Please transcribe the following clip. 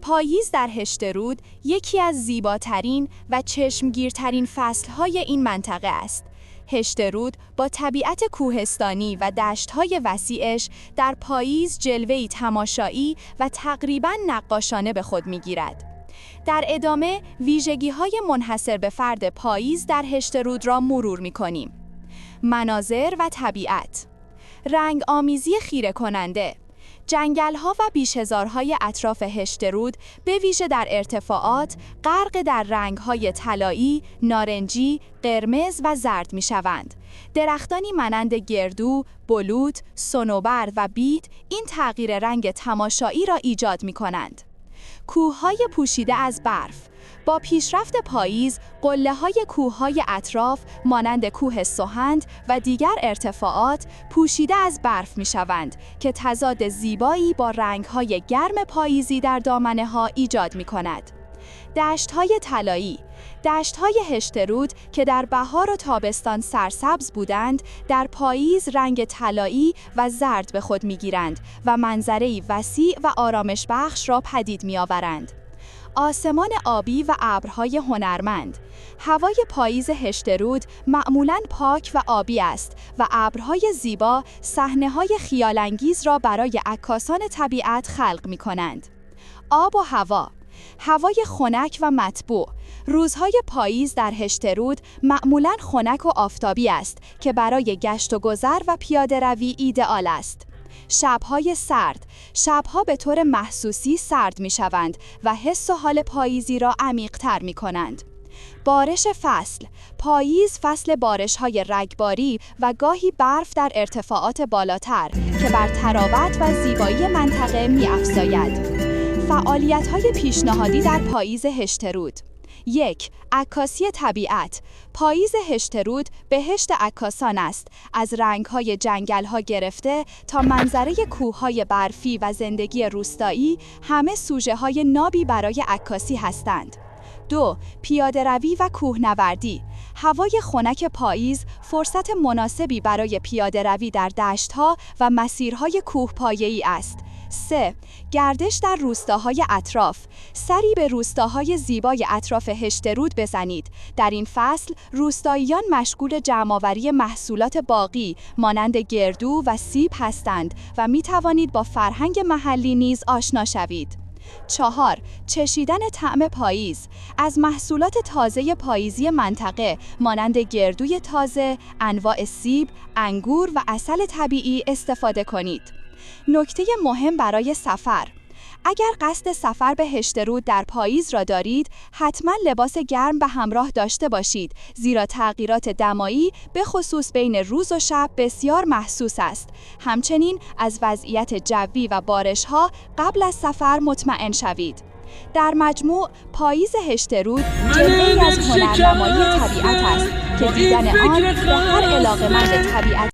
پاییز در هشترود یکی از زیباترین و چشمگیرترین فصلهای این منطقه است. هشترود با طبیعت کوهستانی و دشت‌های وسیعش در پاییز جلوه‌ای تماشایی و تقریباً نقاشانه به خود می‌گیرد. در ادامه ویژگی‌های منحصر به فرد پاییز در هشترود را مرور می‌کنیم. مناظر و طبیعت، رنگ آمیزی خیره کننده، جنگل‌ها و بیشهزارهای اطراف هشترود به ویژه در ارتفاعات غرق در رنگ‌های طلایی، نارنجی، قرمز و زرد می‌شوند. درختانی مانند گردو، بلوط، صنوبر و بید این تغییر رنگ تماشایی را ایجاد می‌کنند. کوه‌های پوشیده از برف، با پیشرفت پاییز، قله‌های کوه‌های اطراف مانند کوه سوهند و دیگر ارتفاعات پوشیده از برف می‌شوند که تضاد زیبایی با رنگ‌های گرم پاییزی در دامنه‌ها ایجاد می‌کند. دشت‌های طلایی، دشت‌های هشترود که در بهار و تابستان سرسبز بودند، در پاییز رنگ طلایی و زرد به خود می‌گیرند و منظره‌ای وسیع و آرامش بخش را پدید می‌آورند. آسمان آبی و ابرهای هنرمند، هوای پاییز هشترود معمولاً پاک و آبی است و ابرهای زیبا صحنه‌های خیال‌انگیز را برای عکاسان طبیعت خلق می‌کنند. آب و هوا، هوای خنک و مطبوع، روزهای پاییز در هشترود معمولاً خنک و آفتابی است که برای گشت و گذر و پیاده‌روی ایدئال است. شب‌های سرد، شب‌ها به طور محسوسی سرد می‌شوند و حس و حال پاییزی را عمیق‌تر می‌کنند. بارش فصل، پاییز فصل بارش‌های رگباری و گاهی برف در ارتفاعات بالاتر که بر طراوت و زیبایی منطقه می‌افزاید. فعالیت‌های پیشنهادی در پاییز هشترود: 1. عکاسی طبیعت. پاییز هشترود بهشت عکاسان است. از رنگ‌های جنگل‌ها گرفته تا منظره کوه‌های برفی و زندگی روستایی، همه سوژه‌های نابی برای عکاسی هستند. 2. پیاده‌روی و کوهنوردی. هوای خنک پاییز فرصت مناسبی برای پیاده‌روی در دشت‌ها و مسیرهای کوهپایه‌ای است. 3. گردش در روستاهای اطراف. سری به روستاهای زیبای اطراف هشترود بزنید. در این فصل روستاییان مشغول جمع‌آوری محصولات باغی مانند گردو و سیب هستند و می توانید با فرهنگ محلی نیز آشنا شوید. 4. چشیدن طعم پاییز. از محصولات تازه پاییزی منطقه مانند گردوی تازه، انواع سیب، انگور و عسل طبیعی استفاده کنید. نکته مهم برای سفر: اگر قصد سفر به هشترود در پاییز را دارید، حتما لباس گرم به همراه داشته باشید، زیرا تغییرات دمایی به خصوص بین روز و شب بسیار محسوس است. همچنین از وضعیت جوی و بارش‌ها قبل از سفر مطمئن شوید. در مجموع، پاییز هشترود جلوه‌ای از هنرنمایی طبیعت است که دیدن آن به هر علاقه‌مند طبیعت